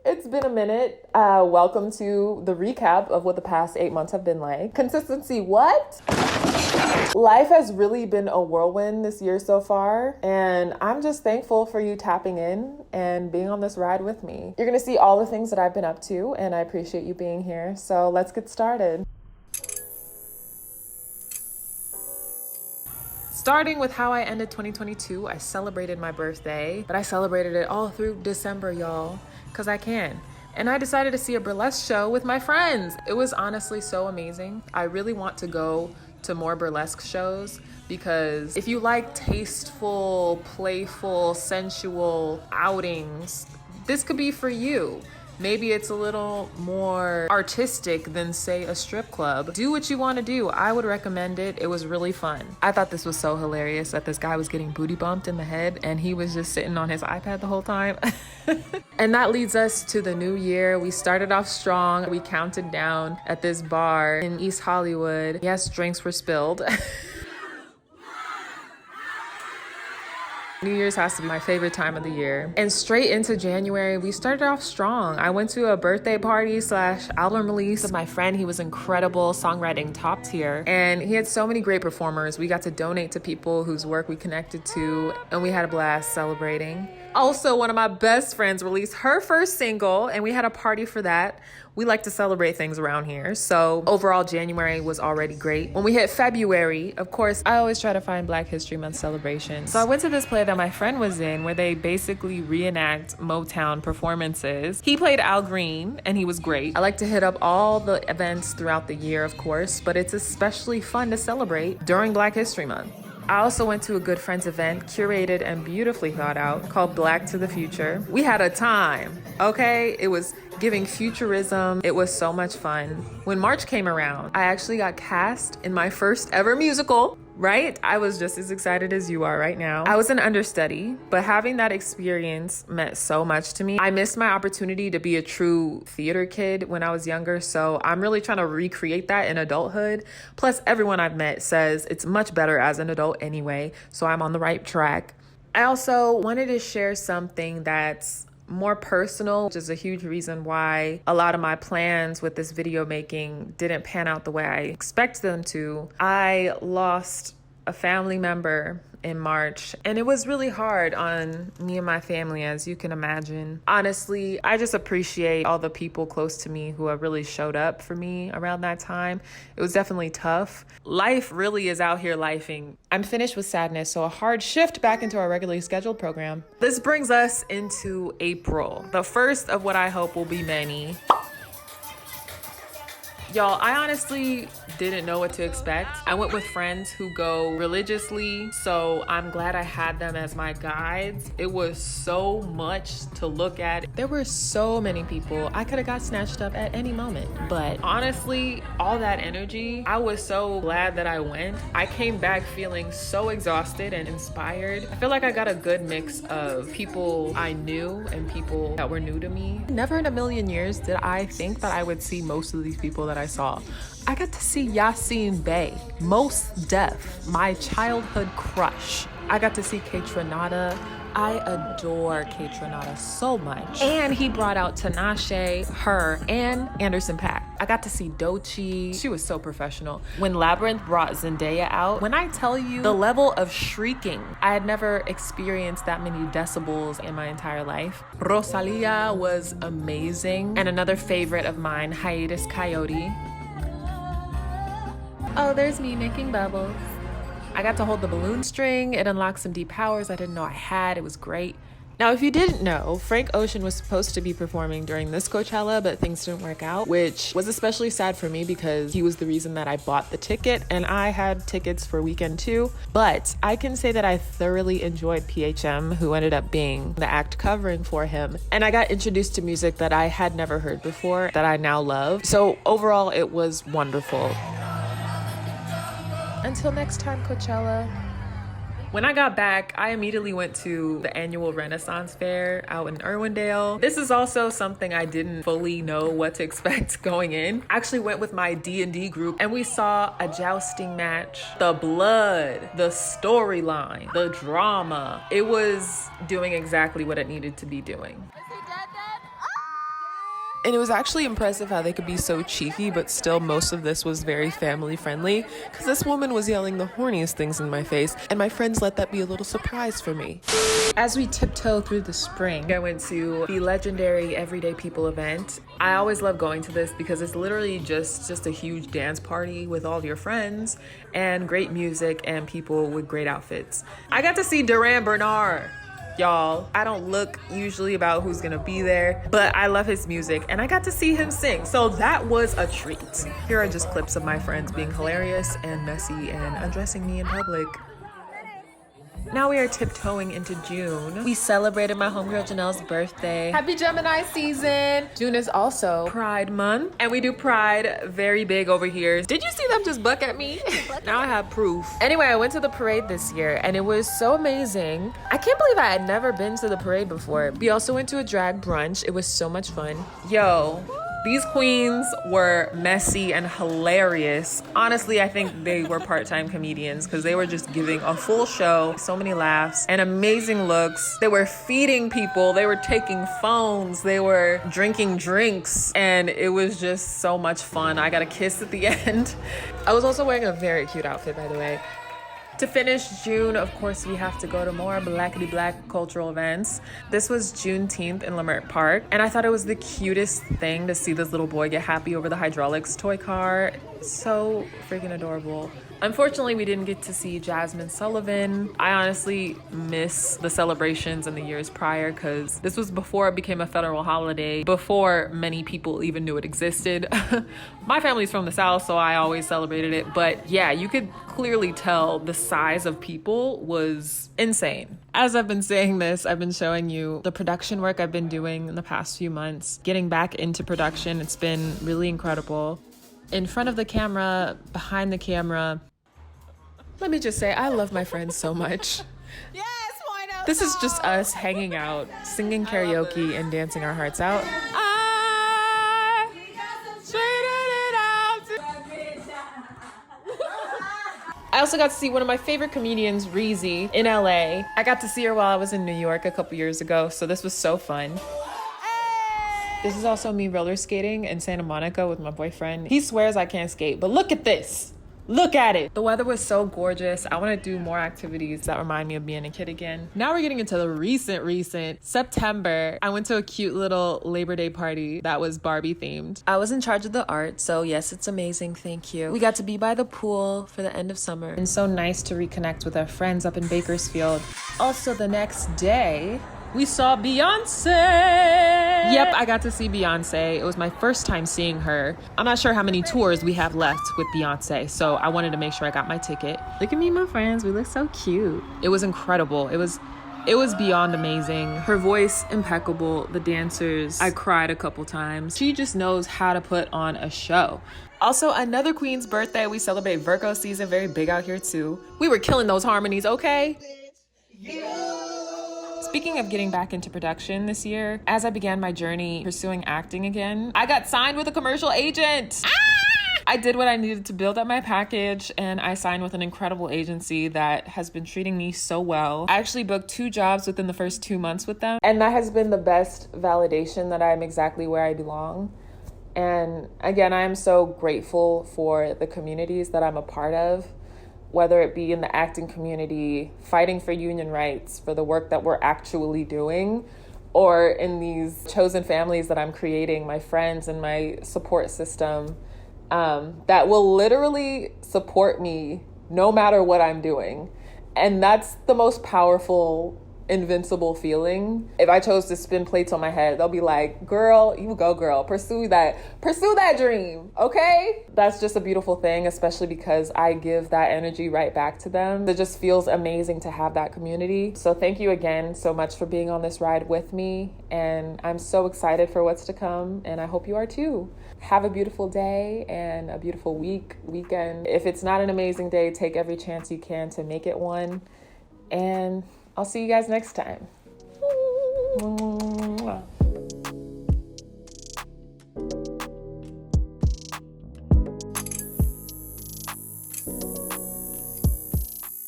It's been a minute. Welcome to the recap of what the past 8 months have been like. Consistency, what? Life has really been a whirlwind this year so far, and I'm just thankful for you tapping in and being on this ride with me. You're gonna see all the things that I've been up to, and I appreciate you being here. So let's get started. Starting with how I ended 2022, I celebrated my birthday, but I celebrated it all through December, y'all, because I can. And I decided to see a burlesque show with my friends. It was honestly so amazing. I really want to go to more burlesque shows because if you like tasteful, playful, sensual outings, this could be for you. Maybe it's a little more artistic than, say, a strip club. Do what you want to do. I would recommend it. It was really fun. I thought this was so hilarious that this guy was getting booty bumped in the head and he was just sitting on his iPad the whole time. And that leads us to the new year. We started off strong. We counted down at this bar in East Hollywood. Yes, drinks were spilled. New Year's has to be my favorite time of the year. And straight into January, we started off strong. I went to a birthday party / album release with my friend. He was incredible, songwriting top tier. And he had so many great performers. We got to donate to people whose work we connected to, and we had a blast celebrating. Also, one of my best friends released her first single, and we had a party for that. We like to celebrate things around here. So overall, January was already great. When we hit February, of course, I always try to find Black History Month celebrations. So I went to this play that my friend was in where they basically reenact Motown performances. He played Al Green and he was great. I like to hit up all the events throughout the year, of course, but it's especially fun to celebrate during Black History Month. I also went to a good friend's event, curated and beautifully thought out, called Black to the Future. We had a time, okay? It was giving futurism. It was so much fun. When March came around, I actually got cast in my first ever musical, right? I was just as excited as you are right now. I was an understudy, but having that experience meant so much to me. I missed my opportunity to be a true theater kid when I was younger, so I'm really trying to recreate that in adulthood. Plus, everyone I've met says it's much better as an adult anyway, so I'm on the right track. I also wanted to share something that's more personal, which is a huge reason why a lot of my plans with this video making didn't pan out the way I expected them to. I lost a family member in March, and it was really hard on me and my family, as you can imagine. Honestly, I just appreciate all the people close to me who have really showed up for me around that time. It was definitely tough. Life really is out here lifing. I'm finished with sadness, so a hard shift back into our regularly scheduled program. This brings us into April, the first of what I hope will be many. Y'all, I honestly didn't know what to expect. I went with friends who go religiously, so I'm glad I had them as my guides. It was so much to look at. There were so many people. I could have got snatched up at any moment. But honestly, all that energy, I was so glad that I went. I came back feeling so exhausted and inspired. I feel like I got a good mix of people I knew and people that were new to me. Never in a million years did I think that I would see most of these people that I saw. I got to see Yasin Bey, Most Def, my childhood crush. I got to see Kaytranada. I adore Kaytranada so much. And he brought out Tinashe, her, and Anderson .Paak. I got to see Doechii. She was so professional. When Labyrinth brought Zendaya out, when I tell you the level of shrieking, I had never experienced that many decibels in my entire life. Rosalia was amazing. And another favorite of mine, Hiatus Coyote. Oh, there's me making bubbles. I got to hold the balloon string. It unlocked some deep powers I didn't know I had. It was great. Now, if you didn't know, Frank Ocean was supposed to be performing during this Coachella, but things didn't work out, which was especially sad for me because he was the reason that I bought the ticket, and I had tickets for weekend 2. But I can say that I thoroughly enjoyed PHM, who ended up being the act covering for him. And I got introduced to music that I had never heard before that I now love. So overall, it was wonderful. Until next time, Coachella. When I got back, I immediately went to the annual Renaissance Fair out in Irwindale. This is also something I didn't fully know what to expect going in. I actually went with my D&D group and we saw a jousting match. The blood, the storyline, the drama. It was doing exactly what it needed to be doing. Is he dead? And it was actually impressive how they could be so cheeky, but still most of this was very family friendly, because this woman was yelling the horniest things in my face, and my friends let that be a little surprise for me. As we tiptoe through the spring, I went to the legendary Everyday People event. I always love going to this because it's literally just a huge dance party with all your friends and great music and people with great outfits. I got to see Duran Bernard. Y'all, I don't look usually about who's gonna be there, but I love his music and I got to see him sing. So that was a treat. Here are just clips of my friends being hilarious and messy and undressing me in public. Now we are tiptoeing into June. We celebrated my homegirl Janelle's birthday. Happy Gemini season. June is also Pride month, and we do Pride very big over here. Did you see them just buck at me? Now I have proof. Anyway, I went to the parade this year and it was so amazing. I can't believe I had never been to the parade before. We also went to a drag brunch. It was so much fun. Yo, these queens were messy and hilarious. Honestly, I think they were part-time comedians because they were just giving a full show. So many laughs and amazing looks. They were feeding people. They were taking phones. They were drinking drinks. And it was just so much fun. I got a kiss at the end. I was also wearing a very cute outfit, by the way. To finish June, of course, we have to go to more blackity black cultural events. This was Juneteenth in Leimert Park, and I thought it was the cutest thing to see this little boy get happy over the hydraulics toy car. So freaking adorable. Unfortunately, we didn't get to see Jasmine Sullivan. I honestly miss the celebrations in the years prior because this was before it became a federal holiday, before many people even knew it existed. My family's from the South, so I always celebrated it. But yeah, you could clearly tell the size of people was insane. As I've been saying this, I've been showing you the production work I've been doing in the past few months. Getting back into production, it's been really incredible. In front of the camera, behind the camera. Let me just say, I love my friends so much. Yes, this is just us hanging out, singing karaoke and dancing our hearts out. I also got to see one of my favorite comedians, Reezy, in LA. I got to see her while I was in New York a couple years ago, so this was so fun. This is also me roller skating in Santa Monica with my boyfriend. He swears I can't skate, but look at this. Look at it. The weather was so gorgeous. I want to do more activities that remind me of being a kid again. Now we're getting into the recent September. I went to a cute little Labor Day party that was Barbie themed. I was in charge of the art, so yes, it's amazing. Thank you. We got to be by the pool for the end of summer. And so nice to reconnect with our friends up in Bakersfield. Also, the next day, we saw Beyonce. Yep, I got to see Beyonce. It was my first time seeing her. I'm not sure how many tours we have left with Beyonce, so I wanted to make sure I got my ticket. Look at me and my friends. We look so cute. It was incredible. It was beyond amazing. Her voice, impeccable. The dancers, I cried a couple times. She just knows how to put on a show. Also, another queen's birthday. We celebrate Virgo season, very big out here too. We were killing those harmonies, okay? Speaking of getting back into production this year, as I began my journey pursuing acting again, I got signed with a commercial agent. I did what I needed to build up my package, and I signed with an incredible agency that has been treating me so well. I actually booked 2 jobs within the first 2 months with them, and that has been the best validation that I'm exactly where I belong. And again, I am so grateful for the communities that I'm a part of, whether it be in the acting community, fighting for union rights, for the work that we're actually doing, or in these chosen families that I'm creating, my friends and my support system, that will literally support me no matter what I'm doing. And that's the most powerful, invincible feeling. If I chose to spin plates on my head, they'll be like, girl, you go girl, pursue that dream, okay? That's just a beautiful thing, especially because I give that energy right back to them. It just feels amazing to have that community. So thank you again so much for being on this ride with me, and I'm so excited for what's to come, and I hope you are too. Have a beautiful day and a beautiful weekend. If it's not an amazing day, take every chance you can to make it one, and I'll see you guys next time.